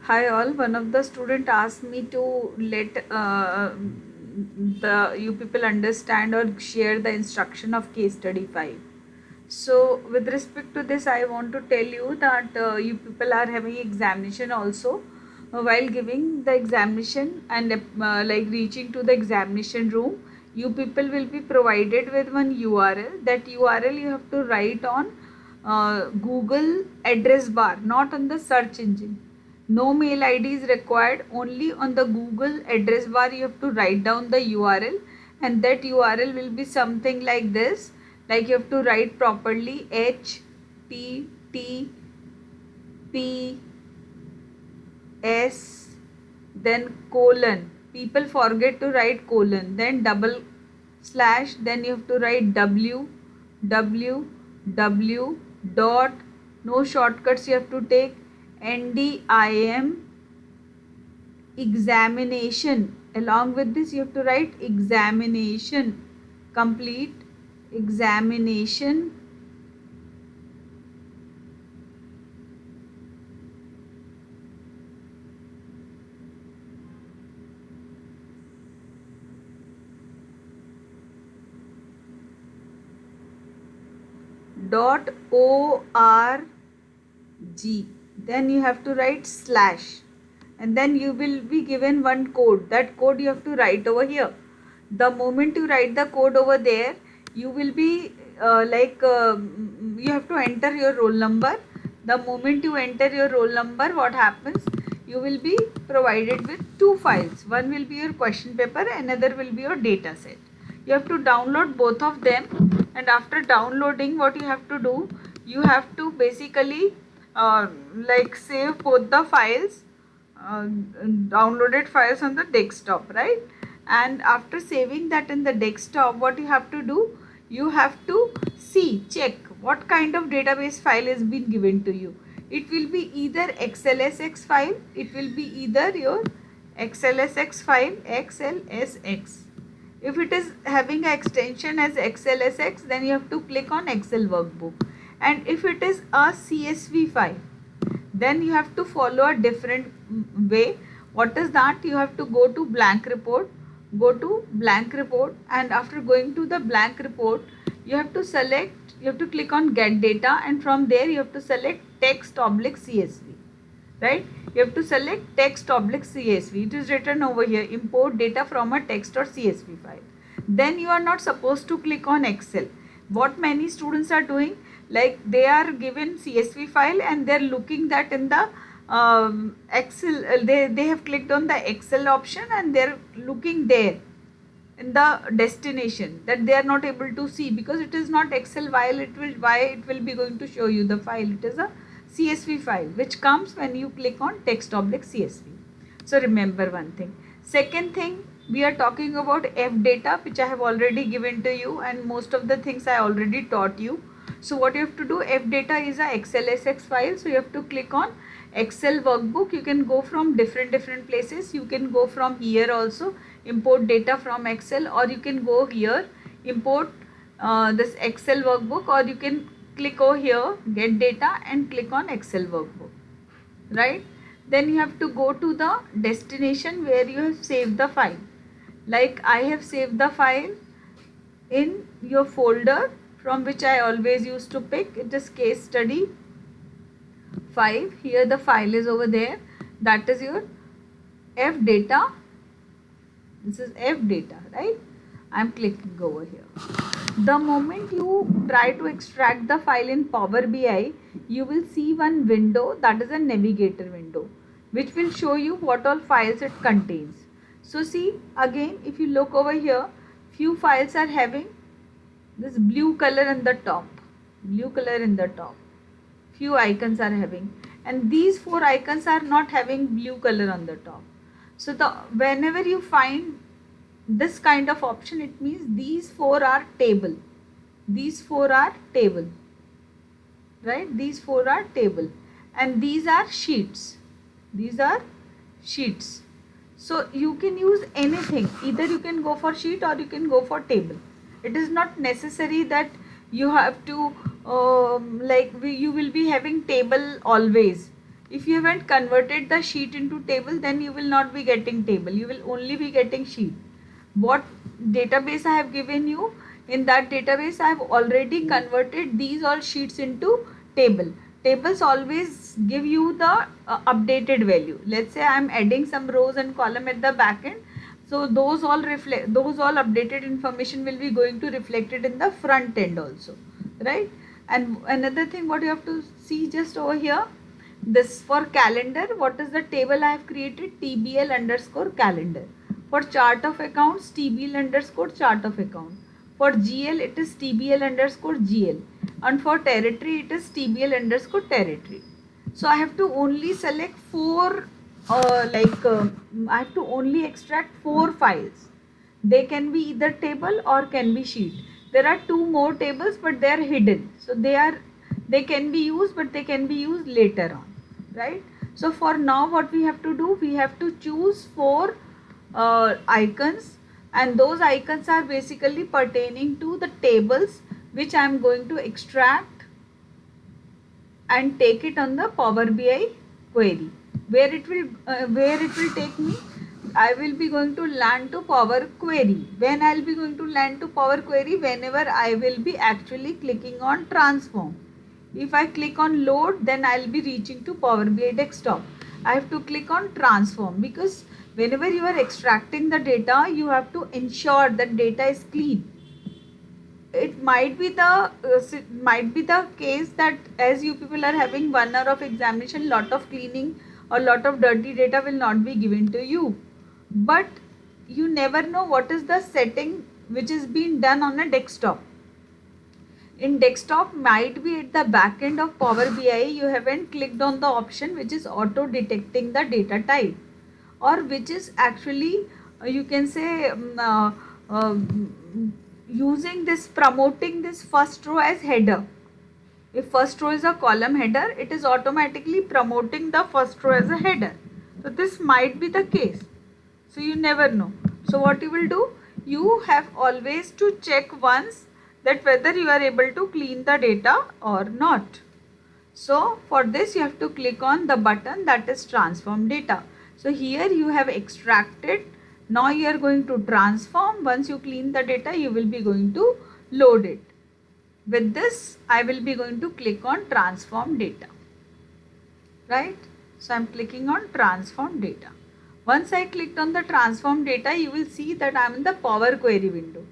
Hi all, one of the student asked me to let the you people understand or share the instruction of case study 5. So with respect to this, I want to tell you that you people are having examination also. While giving the examination and like reaching to the examination room, you people will be provided with one URL. That URL you have to write on Google address bar, not on the search engine. No mail ID is required, only on the Google address bar you have to write down the URL, and that URL will be something like this. Like you have to write properly HTTPS, then colon. People forget to write colon, then double slash, then you have to write www dot, no shortcuts you have to take, NDIM examination. Along with this you have to write examination, complete examination .org. Then you have to write slash, and then you will be given one code. That code you have to write over here. The moment you write the code over there, you will be you have to enter your roll number. The moment you enter your roll number, what happens? You will be provided with two files. One will be your question paper, another will be your data set. You have to download both of them, and after downloading, what you have to do, you have to basically like save both the files, uh, downloaded files on the desktop, right? And after saving that in the desktop, what you have to do, you have to check what kind of database file is been given to you. It will be either XLSX file, it will be either your XLSX file, XLSX. If it is having an extension as XLSX, then you have to click on Excel workbook. And if it is a CSV file, then you have to follow a different way. What is that? You have to go to blank report, and after going to the blank report, you have to select, you have to click on get data, and from there you have to select text oblique CSV, right? You have to select text oblique CSV. It is written over here, import data from a text or CSV file. Then you are not supposed to click on Excel. What many students are doing, like they are given CSV file and they're looking that in the Excel, they have clicked on the Excel option and they're looking there in the destination, that they are not able to see because it is not Excel. While it will be going to show you the file, it is a CSV file which comes when you click on text oblique CSV. So remember one thing. Second thing, we are talking about F data, which I have already given to you, and most of the things I already taught you. So what you have to do, F data is a XLSX file, so you have to click on Excel workbook. You can go from different places. You can go from here also, import data from Excel, or you can go here, import this Excel workbook, or you can click over here, get data, and click on Excel workbook, right? Then you have to go to the destination where you have saved the file. Like I have saved the file in your folder from which I always used to pick. It is case study 5. Here the file is over there. That is your F data. This is F data, right? I am clicking over here. The moment you try to extract the file in Power BI, you will see one window, that is a navigator window, which will show you what all files it contains. So see, again, if you look over here, few files are having this blue color in the top, few icons are having, and these 4 icons are not having blue color on the top. So whenever you find this kind of option, it means these 4 are table, right? These 4 are table, and these are sheets, so you can use anything. Either you can go for sheet or you can go for table. It is not necessary that you have to you will be having table always. If you haven't converted the sheet into table, then you will not be getting table. You will only be getting sheet. What database I have given you, in that database I have already converted these all sheets into table. Tables always give you the updated value. Let's say I am adding some rows and column at the back end. So those all updated information will be going to reflected in the front end also, right? And another thing what you have to see just over here, this for calendar, what is the table I have created? TBL underscore calendar. For chart of accounts, TBL underscore chart of account. For GL, it is TBL underscore GL. And for territory, it is TBL underscore territory. So I have to only select four, I have to only extract 4 files. They can be either table or can be sheet. There are 2 more tables, but they are hidden. So they can be used, but they can be used later on, right? So for now, what we have to do, we have to choose 4 icons, and those icons are basically pertaining to the tables which I am going to extract and take it on the Power BI query. Where it will take me, I will be going to land to Power Query. When I will be going to land to Power Query, whenever I will be actually clicking on transform. If I click on load, then I will be reaching to Power BI desktop. I have to click on transform, because whenever you are extracting the data, you have to ensure that data is clean. It might be the case that as you people are having 1 hour of examination, lot of cleaning or lot of dirty data will not be given to you, but you never know what is the setting which is being done on a desktop. In desktop, might be at the back end of Power BI, you haven't clicked on the option which is auto detecting the data type, or which is actually you can say using this, promoting this first row as header. If first row is a column header, it is automatically promoting the first row as a header. So this might be the case. So you never know. So what you will do, you have always to check once that whether you are able to clean the data or not. So for this you have to click on the button that is transform data. So here you have extracted. Now you are going to transform. Once you clean the data, you will be going to load it. With this, I will be going to click on transform data, right? So I am clicking on transform data. Once I clicked on the transform data, you will see that I am in the Power Query window.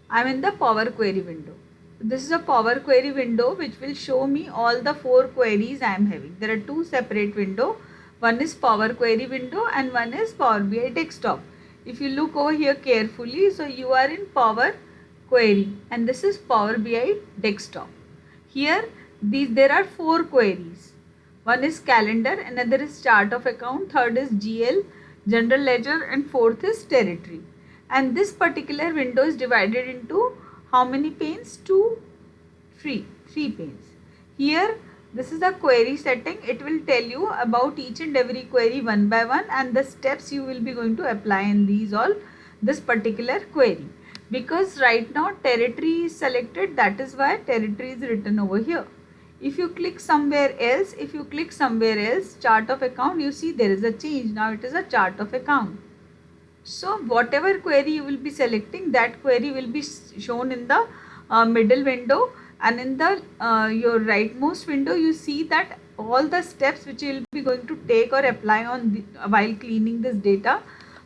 I am in the Power Query window. This is a Power Query window which will show me all the 4 queries I am having. There are 2 separate windows. One is Power Query window and one is Power BI desktop. If you look over here carefully, so you are in Power Query and this is Power BI desktop. Here there are 4 queries. One is calendar, another is chart of account, third is GL, general ledger, and fourth is territory. And this particular window is divided into how many panes? 2, 3 panes. Here this is a query setting. It will tell you about each and every query one by one and the steps you will be going to apply in this particular query. Because right now territory is selected, that is why territory is written over here. If you click somewhere else, chart of account, you see there is a change. Now it is a chart of account. So whatever query you will be selecting, that query will be shown in the middle window, and in the your rightmost window you see that all the steps which you will be going to take or apply on while cleaning this data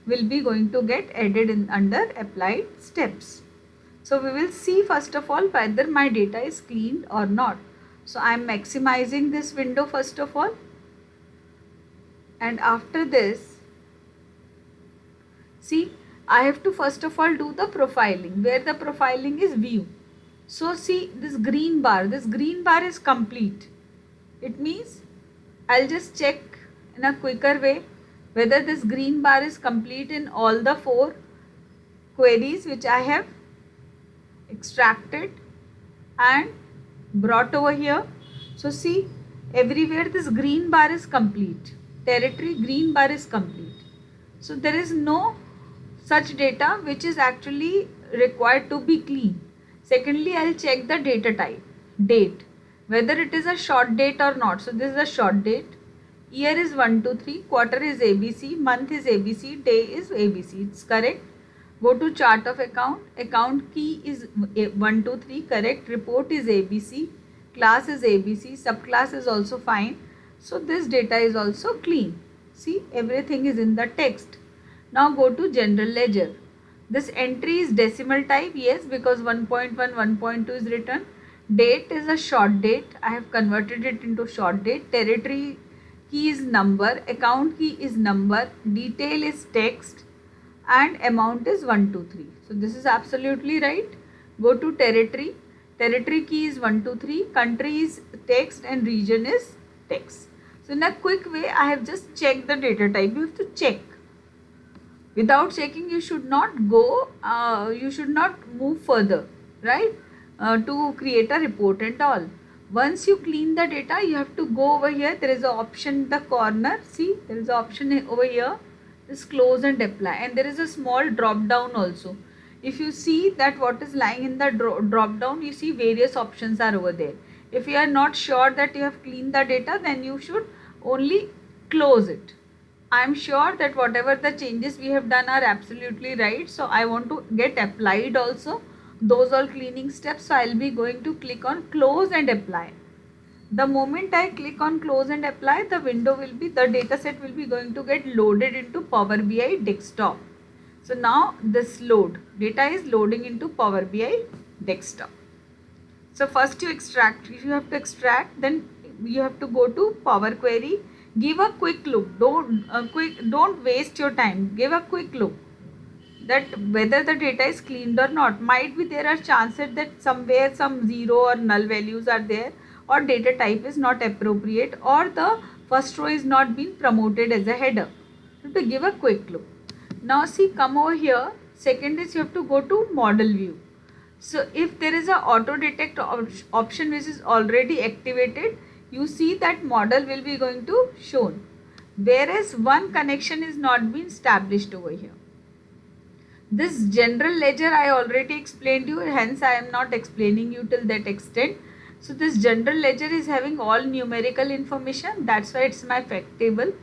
will be going to get added in under applied steps. So we will see first of all whether my data is cleaned or not. So I am maximizing this window first of all, and after this, see, I have to first of all do the profiling, where the profiling is view. So see this green bar is complete. It means I'll just check in a quicker way whether this green bar is complete in all the 4 queries which I have extracted and brought over here. So see, everywhere this green bar is complete. Territory green bar is complete. So there is no such data which is actually required to be clean. Secondly, I'll check the data type, date, whether it is a short date or not. So this is a short date. Year is 1, 2, 3, quarter is ABC, month is ABC, day is ABC. It's correct. Go to chart of account. Account key is 1, 2, 3, correct. Report is ABC. Class is ABC. Subclass is also fine. So this data is also clean. See, everything is in the text. Now go to general ledger. This entry is decimal type, yes, because 1.1, 1.2 is written. Date is a short date. I have converted it into short date. Territory key is number. Account key is number. Detail is text. And amount is 1, 2, 3. So this is absolutely right. Go to territory. Territory key is 1, 2, 3. Country is text and region is text. So in a quick way, I have just checked the data type. You have to check. Without checking, you should not go, you should not move further, right? To create a report and all. Once you clean the data, you have to go over here. There is an option in the corner. See, there is an option over here. Just close and apply. And there is a small drop down also. If you see that what is lying in the drop down, you see various options are over there. If you are not sure that you have cleaned the data, then you should only close it. I am sure that whatever the changes we have done are absolutely right. So I want to get applied also. Those all cleaning steps. So I'll be going to click on close and apply. The moment I click on close and apply, the window will be, the data set will be going to get loaded into Power BI desktop. So now this data is loading into Power BI desktop. So first you extract, if you have to extract, then you have to go to Power Query. Give a quick look. Don't waste your time. Give a quick look that whether the data is cleaned or not. Might be there are chances that somewhere some zero or null values are there, or data type is not appropriate, or the first row is not being promoted as a header. You have to give a quick look. Now see, come over here. Second is you have to go to model view. So if there is a auto detect option which is already activated, you see that model will be going to shown, whereas one connection is not been established over here. This general ledger I already explained you, hence I am not explaining you till that extent. So this general ledger is having all numerical information, that's why it's my fact table.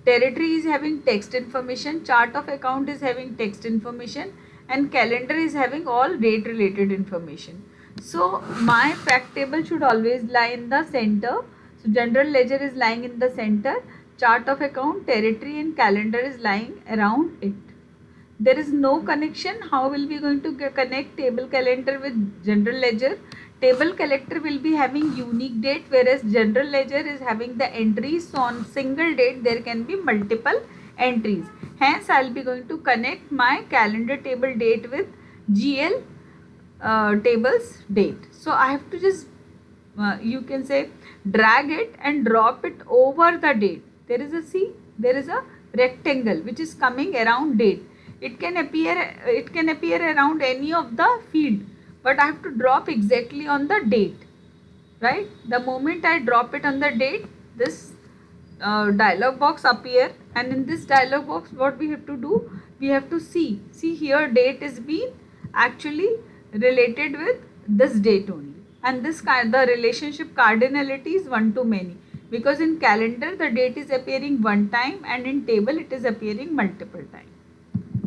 Territory is having text information, chart of account is having text information, and calendar is having all date related information. So my fact table should always lie in the center. So general ledger is lying in the center, chart of account, territory and calendar is lying around it. There is no connection. How will we going to connect table calendar with general ledger? Table collector will be having unique date, whereas general ledger is having the entries. So on single date there can be multiple entries. Hence I will be going to connect my calendar table date with GL tables date. So I have to just you can say drag it and drop it over the date. There is a rectangle which is coming around date. It can appear around any of the field, but I have to drop exactly on the date, right? The moment I drop it on the date, this dialog box appear, and in this dialog box what we have to do, we have to see here date is being actually related with this date only, and this the relationship cardinality is one to many, because in calendar the date is appearing one time and in table it is appearing multiple times,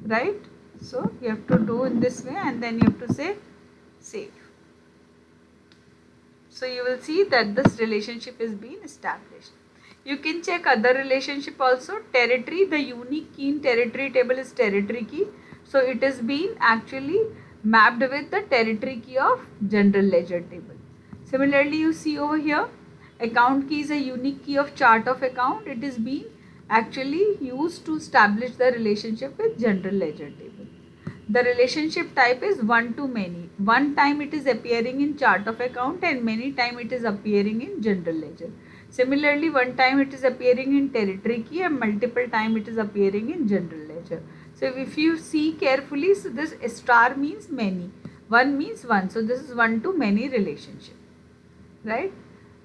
right? So you have to do in this way, and then you have to say save. So you will see that this relationship is being established. You can check other relationship also. Territory, the unique key in territory table is territory key. So it is being actually mapped with the territory key of general ledger table. Similarly, you see over here, account key is a unique key of chart of account. It is being actually used to establish the relationship with general ledger table. The relationship type is one to many. One time it is appearing in chart of account and many time it is appearing in general ledger. Similarly, one time it is appearing in territory key and multiple time it is appearing in general ledger. So if you see carefully, so this star means many, one means one. So this is one to many relationship, right?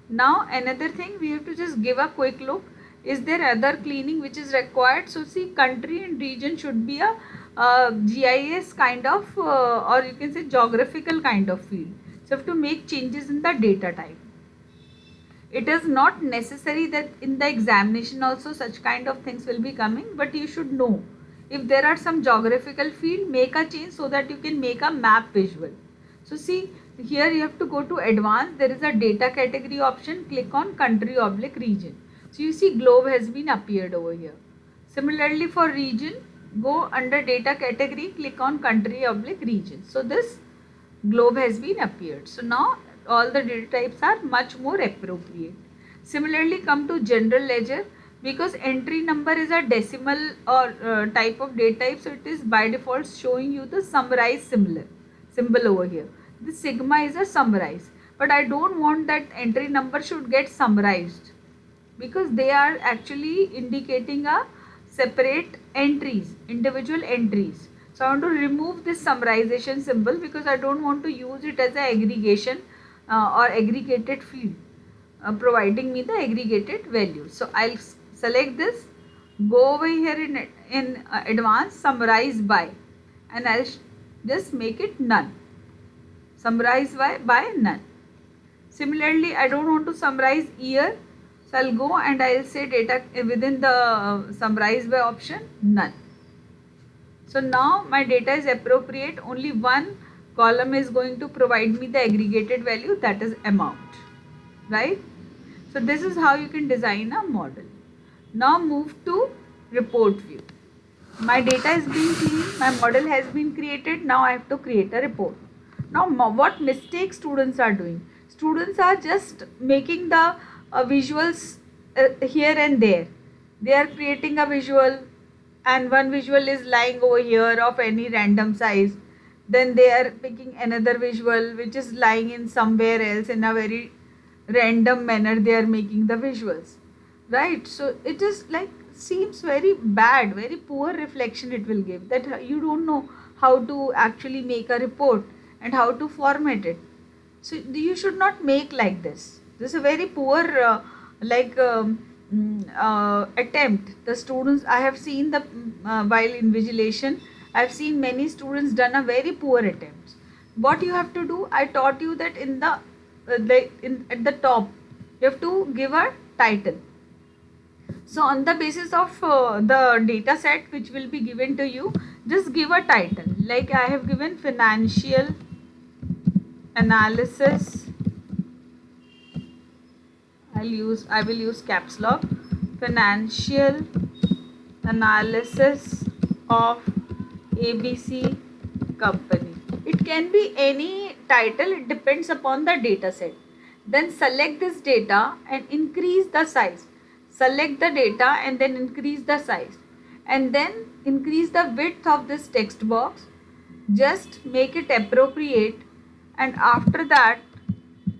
Now another thing, we have to just give a quick look. Is there other cleaning which is required? So see, country and region should be a GIS kind of or you can say geographical kind of field. So you have to make changes in the data type. It is not necessary that in the examination also such kind of things will be coming, but you should know. If there are some geographical field, make a change so that you can make a map visual. So see, here you have to go to advanced. There is a data category option. Click on country oblique region. So you see globe has been appeared over here. Similarly for region, go under data category, click on country oblique region. So this globe has been appeared. So now all the data types are much more appropriate. Similarly, come to general ledger. Because entry number is a decimal or type of data type, so it is by default showing you the summarized symbol over here. The sigma is a summarize, but I don't want that entry number should get summarized, because they are actually indicating a separate entries, individual entries. So I want to remove this summarization symbol because I don't want to use it as an aggregation or aggregated field, providing me the aggregated value. So I'll select this, go over here in advanced, summarize by, and I'll just make it none. Summarize by none. Similarly, I don't want to summarize year, so I'll go and I'll say data within the summarize by option, none. So now my data is appropriate. Only one column is going to provide me the aggregated value, that is amount, right? So this is how you can design a model. Now move to report view. My data is being cleaned, my model has been created. Now I have to create a report. Now what mistakes students are doing? Students are just making the visuals here and there. They are creating a visual and one visual is lying over here of any random size. Then they are picking another visual which is lying in somewhere else in a very random manner. They are making the visuals, right? So it is like seems very bad, very poor reflection it will give, that you don't know how to actually make a report and how to format it. So you should not make like this. This is a very poor attempt. The students, I have seen the while invigilation, I have seen many students done a very poor attempts. What you have to do, I taught you that in the at the top you have to give a title. So on the basis of the data set which will be given to you, just give a title. Like I have given financial analysis. I will use caps lock. Financial analysis of ABC company. It can be any title, it depends upon the data set. Then select this data and increase the size. Select the data and then increase the size. And then increase the width of this text box. Just make it appropriate. And after that,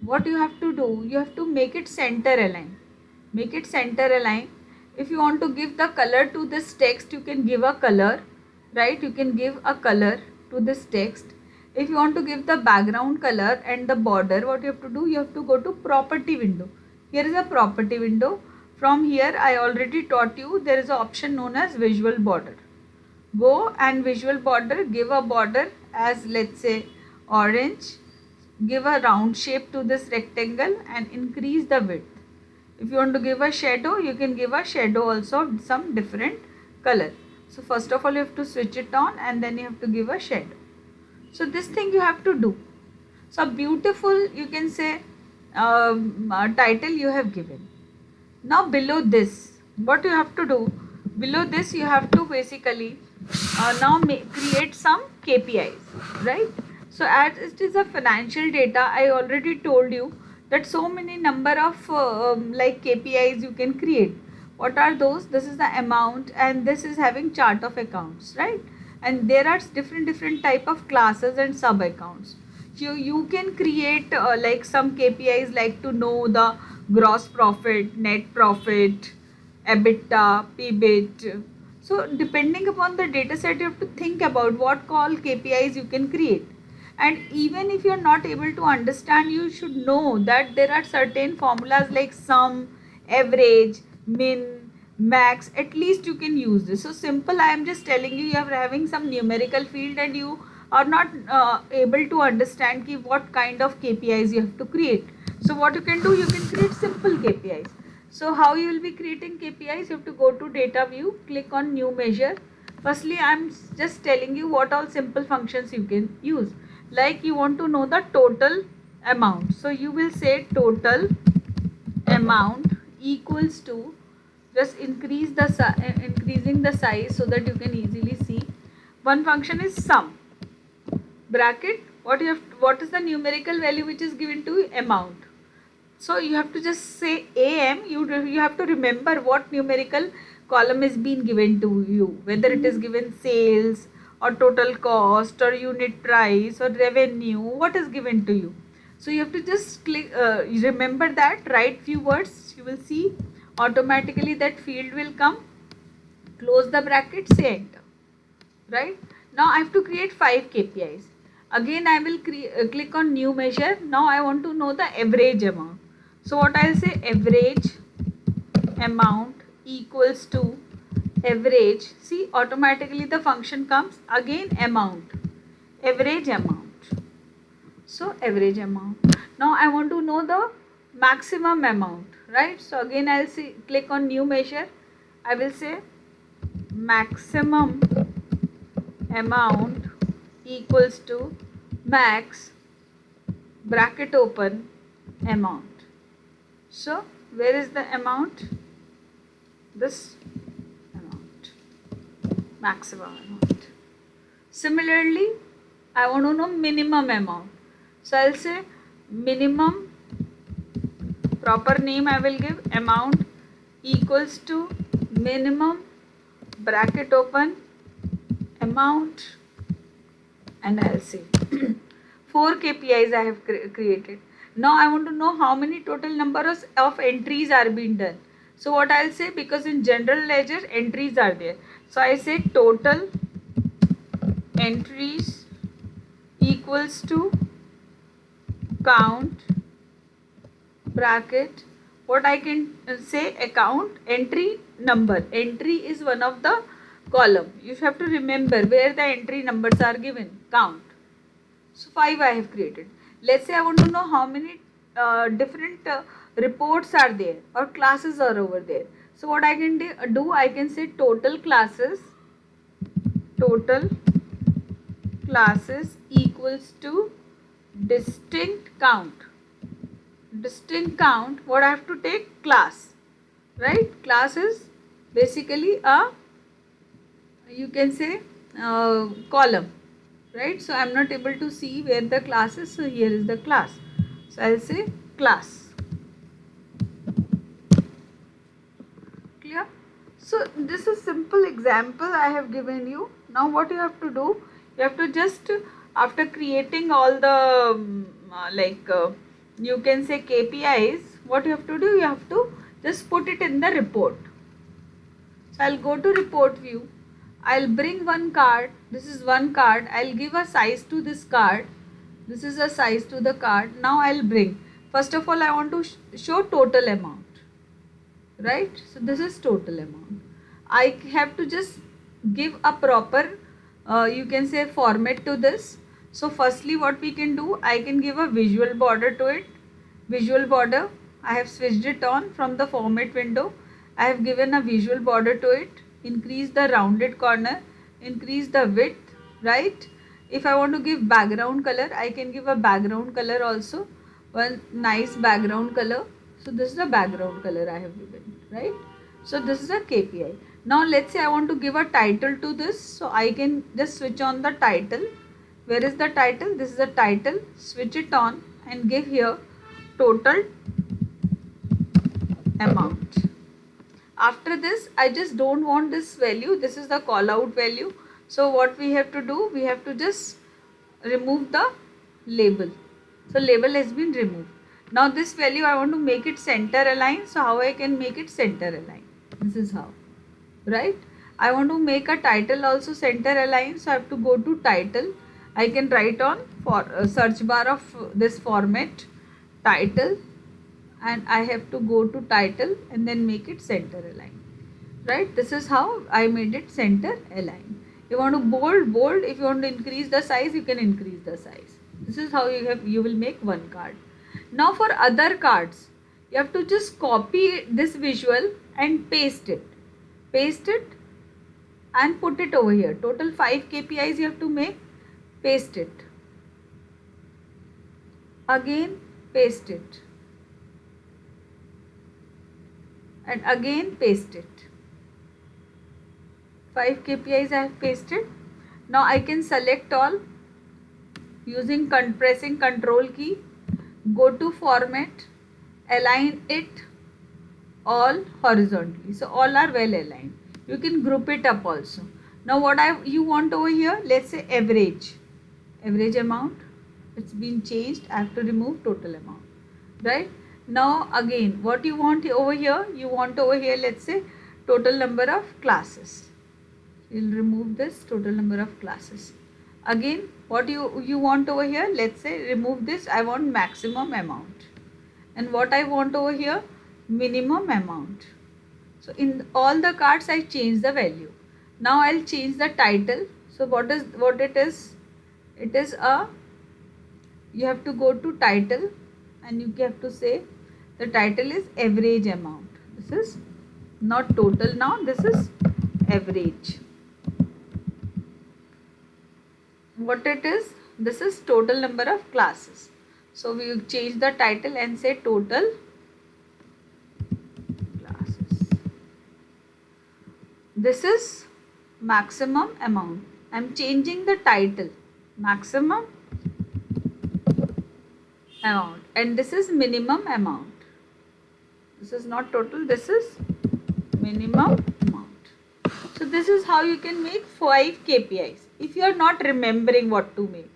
what you have to do, you have to make it center align. Make it center align. If you want to give the color to this text, you can give a color, right? You can give a color to this text. If you want to give the background color and the border, what you have to do, you have to go to property window. Here is a property window. From here, I already taught you, there is an option known as visual border. Go and visual border, give a border as, let's say, orange. Give a round shape to this rectangle and increase the width. If you want to give a shadow, you can give a shadow also of some different color. So first of all, you have to switch it on and then you have to give a shadow. So this thing you have to do. So beautiful, you can say, title you have given. Now below this, what you have to do, below this you have to basically now create some KPIs, right? So as it is a financial data, I already told you that so many number of KPIs you can create. What are those? This is the amount and this is having chart of accounts, right? And there are different type of classes and sub accounts. So you can create some KPIs like to know the gross profit, net profit, EBITDA, PBIT. So depending upon the data set, you have to think about what call KPIs you can create. And even if you are not able to understand, you should know that there are certain formulas like sum, average, min, max. At least you can use this. So simple, I am just telling you, you are having some numerical field and you are not able to understand ki what kind of KPIs you have to create. So what you can do, you can create simple KPIs. So how you will be creating KPIs? You have to go to data view, click on new measure. Firstly, I'm just telling you what all simple functions you can use. Like you want to know the total amount. So you will say total amount equals to, just increasing the size so that you can easily see. One function is sum. Bracket, what is the numerical value which is given to amount. So you have to just say AM. You have to remember what numerical column is being given to you, whether it is given sales or total cost or unit price or revenue, what is given to you. So you have to just click, remember that, write few words, you will see automatically that field will come. Close the bracket, say enter. Right now I have to create 5 KPIs. Again I will click on new measure. Now I want to know the average amount. So what I'll say, average amount equals to average. See, automatically the function comes. Again amount, average amount. So average amount. Now I want to know the maximum amount, right? So again I'll see, click on new measure. I will say maximum amount equals to max, bracket open, amount. So where is the amount? This amount, maximum amount. Similarly, I want to know minimum amount. So I'll say minimum, proper name I will give, amount equals to minimum, bracket open, amount, and I'll say 4 KPIs I have created. Now I want to know how many total numbers of entries are being done. So what I'll say, because in general ledger entries are there, so I say total entries equals to count, bracket, what I can say, account, entry number. Entry is one of the column. You have to remember where the entry numbers are given, count. So 5 I have created. Let's say I want to know how many different reports are there or classes are over there. So what I can do, I can say total classes equals to distinct count. Distinct count, what I have to take, class, right? Class is basically a, you can say, column, right? So I am not able to see where the class is, so here is the class. So I will say class. Clear? So this is simple example I have given you. Now what you have to do, you have to just, after creating all the you can say KPIs, what you have to do, you have to just put it in the report. So I'll go to report view. I'll bring one card. This is one card. I'll give a size to this card. This is a size to the card. Now I'll bring. First of all, I want to show total amount. Right? So this is total amount. I have to just give a proper, you can say, format to this. So firstly, what we can do, I can give a visual border to it. Visual border, I have switched it on from the format window. I have given a visual border to it. Increase the rounded corner, increase the width, right? If I want to give background color, I can give a background color also, one nice background color. So this is the background color I have given, right? So this is a KPI. Now let's say I want to give a title to this, so I can just switch on the title. Where is the title? This is the title. Switch it on and give here total amount. After this, I just don't want this value. This is the call out value. So what we have to do, we have to just remove the label. So label has been removed. Now this value I want to make it center align. So how I can make it center align? This is how, right? I want to make a title also center align. So I have to go to title. I can write on for search bar of this format title, and I have to go to title and then make it center align, right? This is how I made it center align. You want to bold. If you want to increase the size, you can increase the size. This is how you will make one card. Now for other cards, you have to just copy this visual and paste it. Paste it and put it over here. Total 5 KPIs you have to make. Paste it. Again paste it. And again paste it. 5 KPIs I have pasted. Now I can select all using pressing control key. Go to format, align it all horizontally. So all are well aligned. You can group it up also. Now what you want over here, let's say average amount. It's been changed. I have to remove total amount, right? Now again, what you want over here, let's say total number of classes. You'll remove this total number of classes. Again, what you want over here, let's say remove this. I want maximum amount. And what I want over here, minimum amount. So in all the cards I change the value. Now I'll change the title. So what it is? It is you have to go to title and you have to say the title is average amount. This is not total now, this is average. What it is? This is total number of classes. So we will change the title and say total classes. This is maximum amount. I am changing the title. Maximum amount. And this is minimum amount. This is not total. This is minimum amount. So this is how you can make 5 KPIs. If you are not remembering what to make,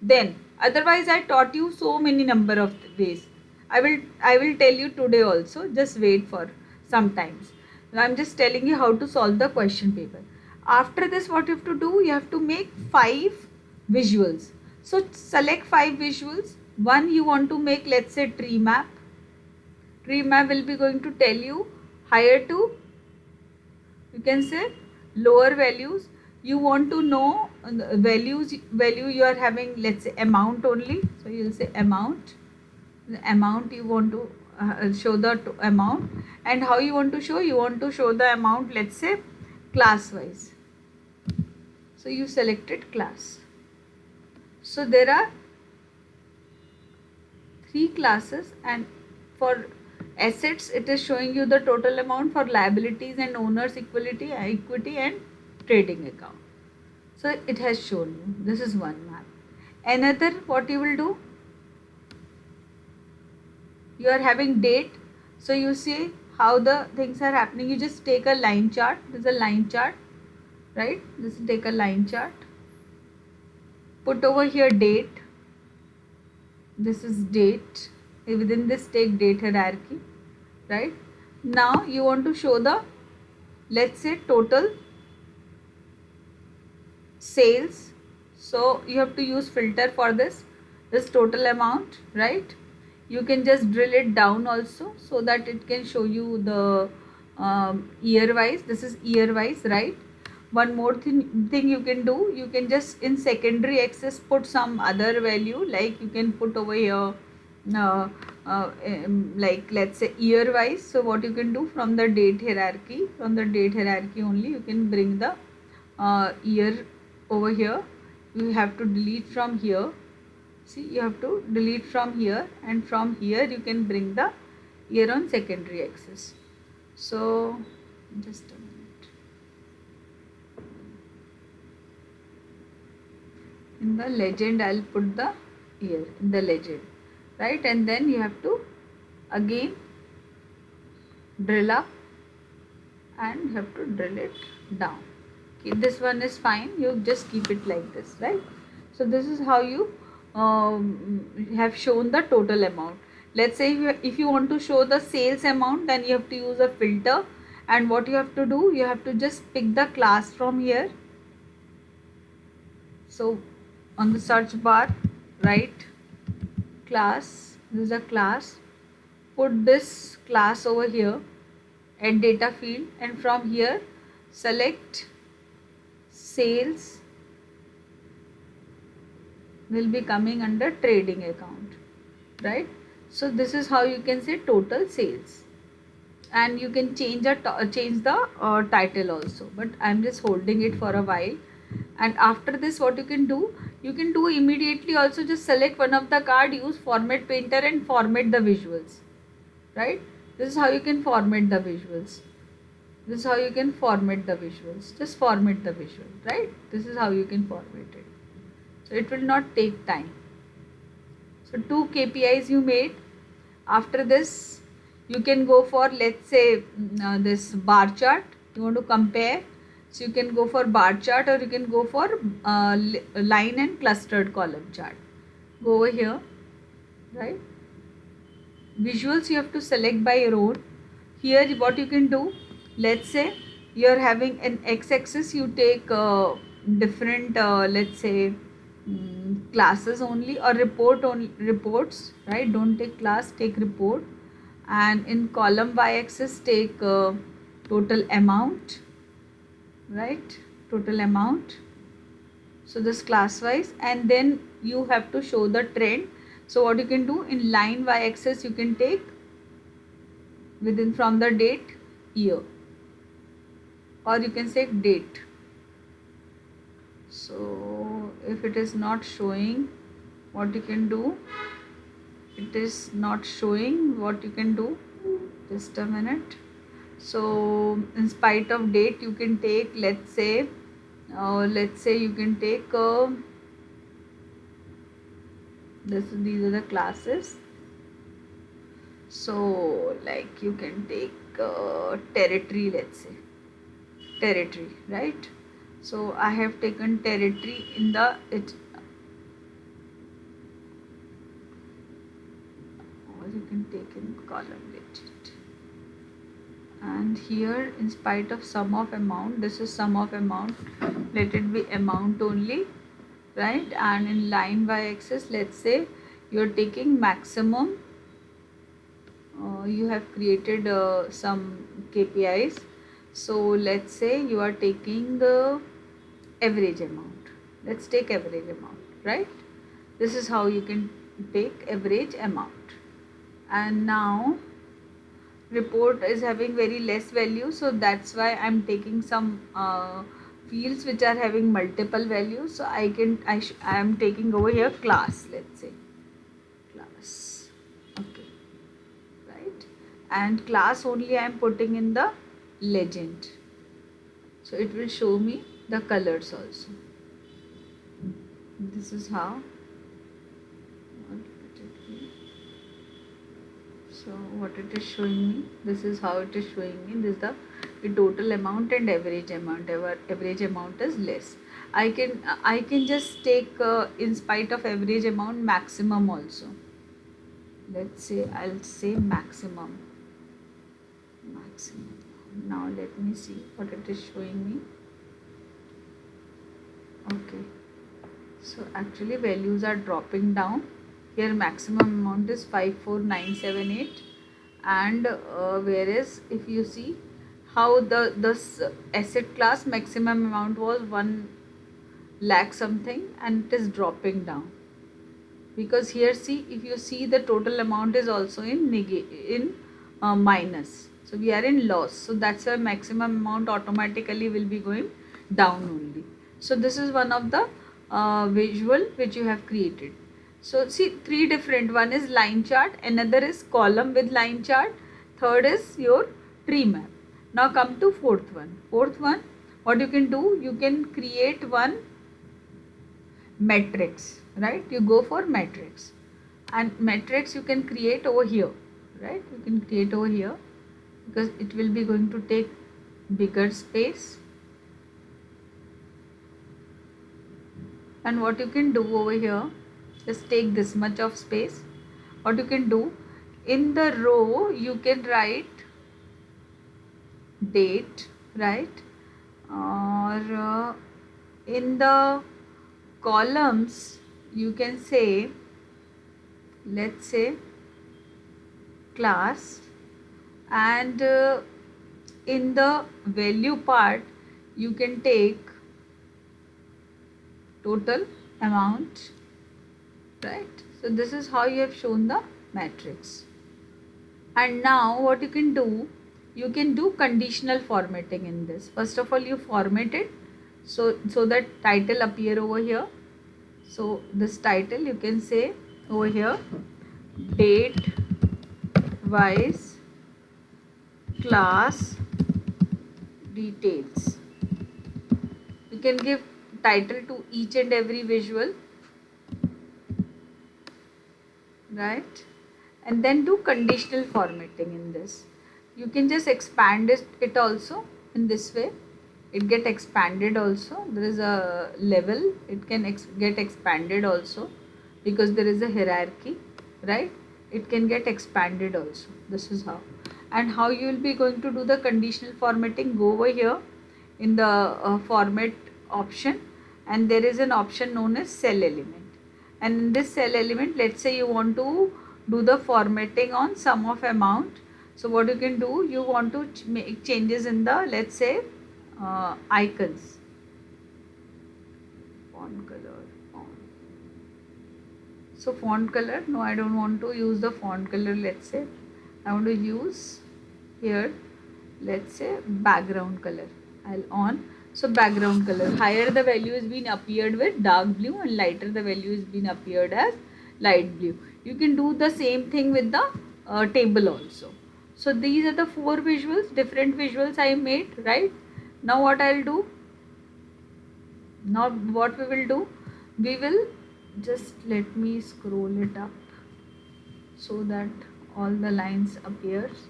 then otherwise I taught you so many number of ways. I will tell you today also. Just wait for some times. I am just telling you how to solve the question paper. After this, what you have to do? You have to make 5 visuals. So select 5 visuals. One you want to make, let's say tree map. Tree map will be going to tell you higher to, you can say lower values. You want to know value you are having, let's say amount only. So you will say amount. The amount you want to show the amount. And how you want to show? You want to show the amount, let's say class wise. So you selected class. So there are 3 classes, and for assets it is showing you the total amount. For liabilities and owners equity and trading account. So it has shown you. This is one map. Another, what you will do? You are having date. So you see how the things are happening. You just take a line chart. This is a line chart, right? Just take a line chart. Put over here date. This is date. Within this take date hierarchy, right? Now you want to show the, let's say total sales. So you have to use filter for this total amount, right? You can just drill it down also so that it can show you the year wise. This is year wise, right? One more thing you can do, you can just in secondary axis put some other value, like you can put over here like let's say year wise. So what you can do, from the date hierarchy only you can bring the year over here. You have to delete from here. See, you have to delete from here, and from here you can bring the year on secondary axis. So just a minute. In the legend I'll put the year in the legend, right? And then you have to again drill up and you have to drill it down. Okay, this one is fine. You just keep it like this, right? So this is how you have shown the total amount. Let's say if you want to show the sales amount, then you have to use a filter. And what you have to do, you have to just pick the class from here. So on the search bar, write class. This is a class. Put this class over here, add data field, and from here select sales will be coming under trading account, right? So this is how you can say total sales, and you can change the title also, but I'm just holding it for a while. And after this, what you can do immediately also, just select one of the card, use format painter and format the visuals, right? This is how you can format the visuals. This is how you can format the visuals. Just format the visual, right? This is how you can format it. So it will not take time. So 2 KPIs you made. After this, you can go for, let's say, this bar chart. You want to compare. So you can go for bar chart, or you can go for line and clustered column chart. Go over here, right? Visuals you have to select by your own. Here what you can do, let's say you are having an x-axis, you take different let's say classes only, or reports, right? Don't take class, take report. And in column y-axis, take total amount, right? Total amount. So this class wise, and then you have to show the trend. So what you can do, in line y-axis you can take within from the date, year, or you can say date. So if it is not showing, what you can do, it is not showing, what you can do, just a minute. So in spite of date, you can take, let's say you can take these are the classes. So like you can take territory, let's say territory, right? So I have taken territory in the or you can take in column legit. And here, in spite of sum of amount, this is sum of amount, let it be amount only, right? And in line y-axis, let's say you're taking maximum. You have created some KPIs. So let's say you are taking the average amount. Let's take average amount, right? This is how you can take average amount. And now report is having very less value, so that's why I'm taking some fields which are having multiple values. So I am taking over here class, let's say class, okay, right? And class only I am putting in the legend, so it will show me the colors also. This is how. So what it is showing me, this is how it is showing me. This is the total amount and average amount. Average amount is less. I can just take in spite of average amount, maximum also. Let's say I'll say maximum. Now let me see what it is showing me. Okay, so actually values are dropping down. Here maximum amount is 54978, and whereas if you see how this asset class maximum amount was 1 lakh something, and it is dropping down, because here see, if you see, the total amount is also in minus, so we are in loss. So that's why maximum amount automatically will be going down only. So this is one of the visual which you have created. So see, 3 different, one is line chart, another is column with line chart, third is your tree map. Now come to fourth one. What you can do, you can create one matrix, right? You go for matrix, and matrix you can create over here, right? You can create over here, because it will be going to take bigger space. And what you can do over here, just take this much of space. What you can do, in the row you can write date, right? Or in the columns you can say, let's say class, and in the value part you can take total amount, right? So this is how you have shown the matrix. And now what you can do, you can do conditional formatting in this. First of all, you format it so that title appear over here. So this title you can say over here, date wise class details. You can give title to each and every visual, right? And then do conditional formatting in this. You can just expand it also in this way. It get expanded also. There is a level, it can get expanded also because there is a hierarchy, right? It can get expanded also. This is how. And how you will be going to do the conditional formatting, go over here in the format option, and there is an option known as cell element. And in this cell element, let's say you want to do the formatting on sum of amount. So what you can do, you want to make changes in the, let's say, icons, font color, so font color, no, I don't want to use the font color. Let's say I want to use here, let's say background color. I'll on. So background color, higher the value has been appeared with dark blue and lighter the value has been appeared as light blue. You can do the same thing with the table also. So these are the 4 visuals, different visuals I made, right? Now what I'll do, now what we will do, we will just, let me scroll it up so that all the lines appears.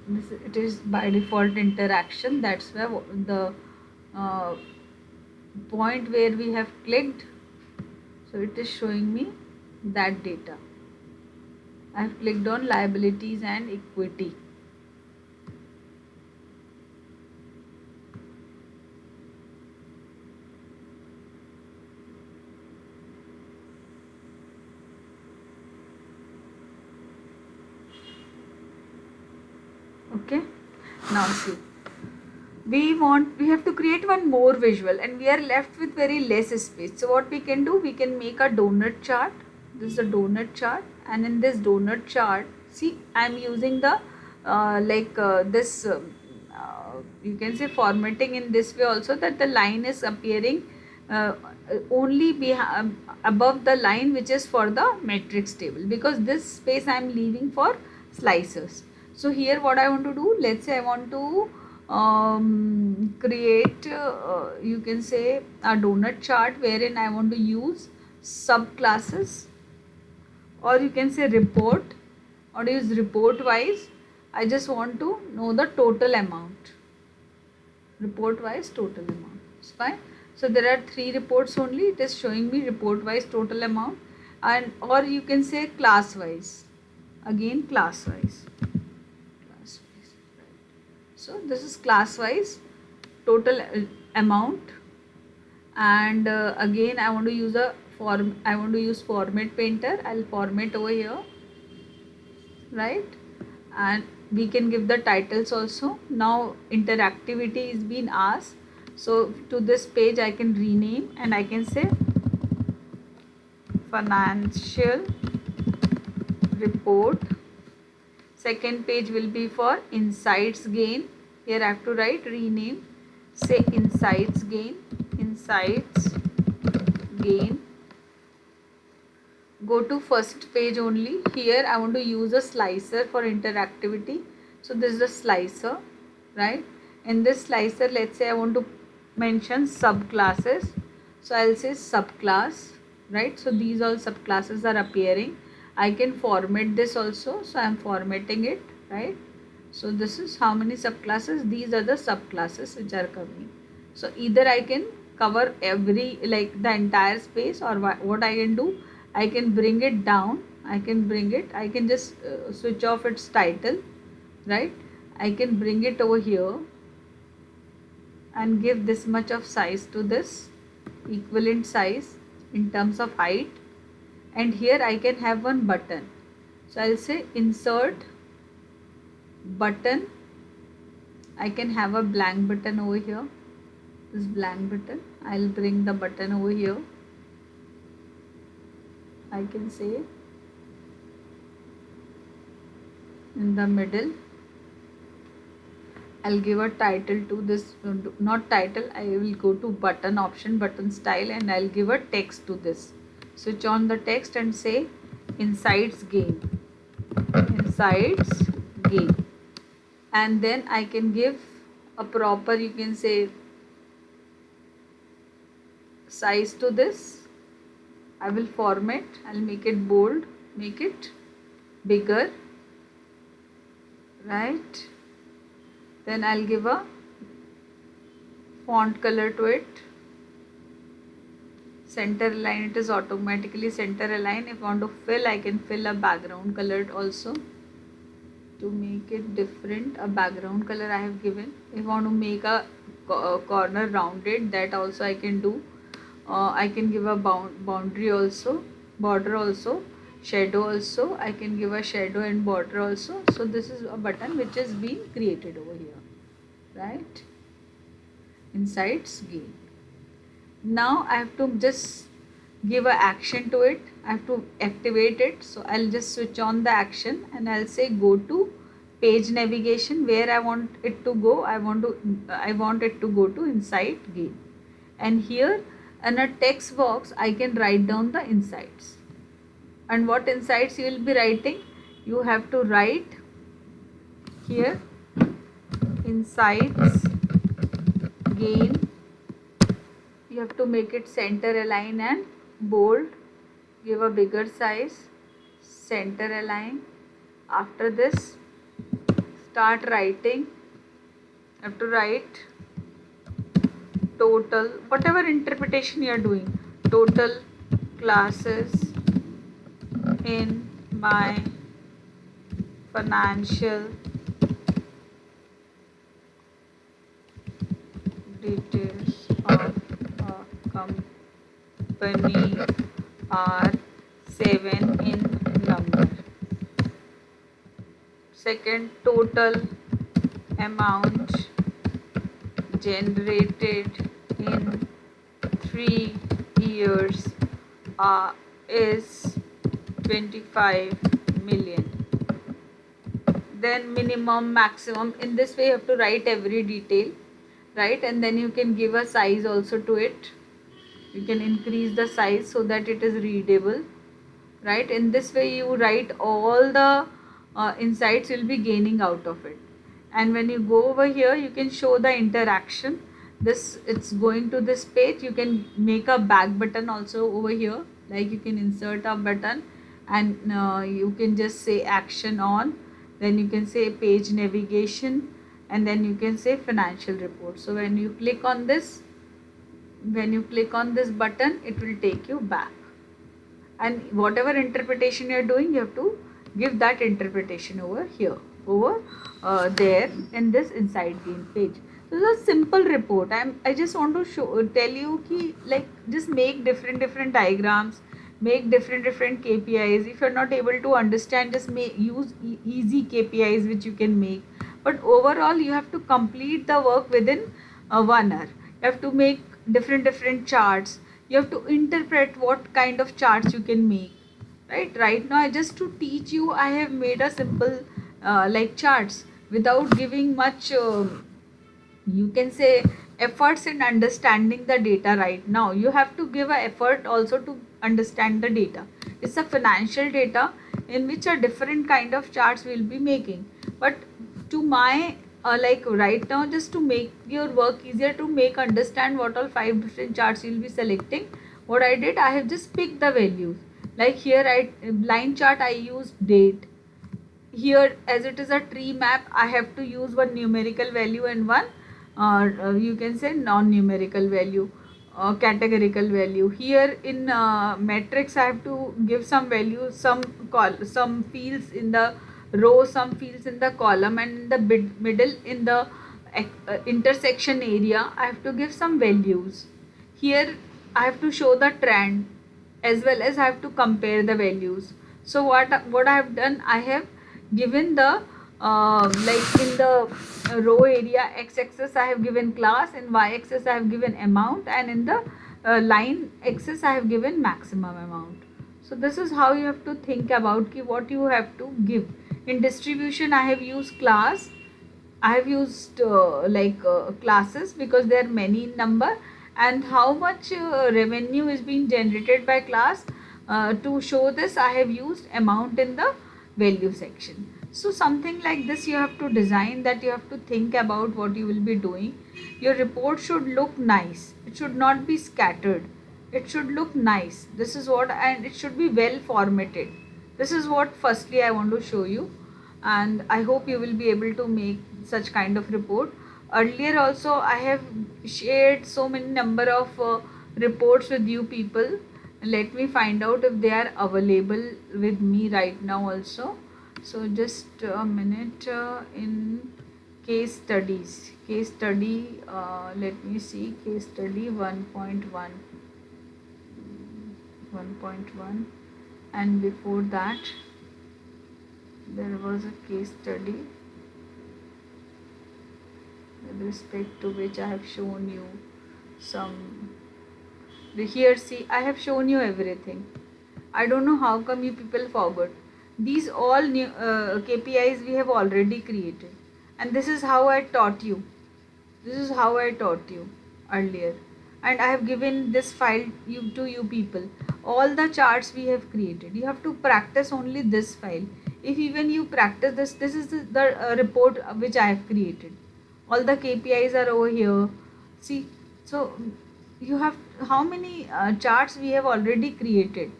This, it is by default interaction, that's where the point where we have clicked, so it is showing me that data. I have clicked on liabilities and equity. Okay, now see, we have to create one more visual and we are left with very less space. So what we can do, we can make a donut chart. This is a donut chart, and in this donut chart, see, I am using the you can say formatting in this way also, that the line is appearing only above the line which is for the matrix table, because this space I am leaving for slicers. So here what I want to do, let's say I want to create you can say a donut chart wherein I want to use subclasses, or you can say report, or use report wise. I just want to know the total amount, report wise total amount. It's fine. So there are 3 reports only, it is showing me report wise total amount, and or you can say class wise, again class wise. So this is class wise total amount, and again I want to use a form, I want to use format painter. I'll format over here, right? And we can give the titles also. Now interactivity is being asked, so to this page I can rename and I can say financial report. Second page will be for insights gain. Here I have to write rename, say insights gain, insights gain. Go to first page only. Here I want to use a slicer for interactivity. So this is a slicer, right? In this slicer, let's say I want to mention subclasses. So I'll say subclass, right? So these all subclasses are appearing. I can format this also, so I am formatting it, right? So this is how many subclasses, these are the subclasses which are coming. So either I can cover every, like the entire space, or what I can do, I can bring it down, I can just switch off its title, right? I can bring it over here and give this much of size to this, equivalent size in terms of height. And here I can have one button, so I'll say insert button. I can have a blank button over here, this blank button. I'll bring the button over here. I can say in the middle. I'll give a title to this, not title, I will go to button option, button style, and I'll give a text to this. Switch on the text and say insights gain. Insights gain. And then I can give a proper, you can say, size to this. I will format, I'll make it bold, make it bigger, right? Then I'll give a font color to it. Center align, it is automatically center align. If I want to fill, I can fill a background color also. To make it different, a background color I have given. If I want to make a corner rounded, that also I can do. I can give a boundary also, border also, shadow also. I can give a shadow and border also. So this is a button which is being created over here, right? Insights gain. Now I have to just give a action to it. I have to activate it. So I'll just switch on the action and I'll say go to page navigation. Where I want it to go, I want it to go to insight gain. And here in a text box, I can write down the insights. And what insights you will be writing? You have to write here insights gain. You have to make it center align and bold. Give a bigger size, center align. After this, start writing. You have to write total, whatever interpretation you are doing, total classes in my financial details of a company are 7 in number. Second, total amount generated in 3 years is 25 million. Then minimum, maximum. In this way you have to write every detail, right? And then you can give a size also to it. You can increase the size so that it is readable, right? In this way you write all the insights you'll be gaining out of it. And when you go over here, you can show the interaction. This, it's going to this page. You can make a back button also over here, like you can insert a button and you can just say action on, then you can say page navigation, and then you can say financial report. So when you click on this, button, it will take you back, and whatever interpretation you are doing, you have to give that interpretation over here, over there in this insight gain page. So it's a simple report. I just want to tell you ki, like, just make different diagrams, make different KPIs. If you're not able to understand, just use easy KPIs which you can make. But overall, you have to complete the work within 1 hour. You have to make different charts. You have to interpret what kind of charts you can make. Right now, just to teach you, I have made a simple like charts without giving much you can say efforts in understanding the data. Right now you have to give a effort also to understand the data. It's a financial data in which a different kind of charts we'll be making. But to my like right now, just to make your work easier, to make understand what all 5 different charts you'll be selecting, what I did, I have just picked the values. Like here, line chart, I use date. Here, as it is a tree map, I have to use one numerical value and one you can say non-numerical value, categorical value. Here in matrix, I have to give some values, some fields in the row, some fields in the column, and in the middle, in the intersection area, I have to give some values. Here I have to show the trend, as well as I have to compare the values. So what I have done, I have given the like in the row area, x-axis I have given class, in y-axis I have given amount, and in the line axis I have given maximum amount. So this is how you have to think about what you have to give. In distribution I have used class, I have used classes because there are many in number, and how much revenue is being generated by class. To show this I have used amount in the value section. So something like this you have to design, that you have to think about what you will be doing. Your report should look nice, it should not be scattered, it should look nice. This is what, and it should be well formatted. This is what firstly I want to show you, and I hope you will be able to make such kind of report. Earlier also I have shared so many number of reports with you people. Let me find out if they are available with me right now also. So just a minute. In case studies, case study, let me see, case study 1.1, 1.1, and before that there was a case study with respect to which I have shown you some. Here see, I have shown you everything. I don't know how come you people forgot. These all new KPIs we have already created, and this is how I taught you. This is how I taught you earlier, and I have given this file to you people. All the charts we have created. You have to practice only this file. If even you practice this, this is the report which I have created. All the KPIs are over here. See, so you have how many charts we have already created.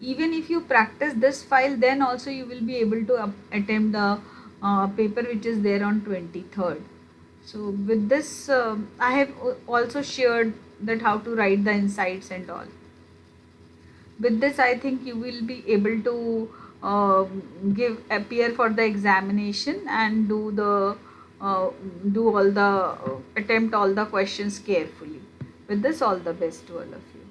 Even if you practice this file, then also you will be able to attempt the paper which is there on 23rd. So with this I have also shared that how to write the insights and all. With this I think you will be able to appear for the examination and attempt all the questions carefully. With this, all the best to all of you.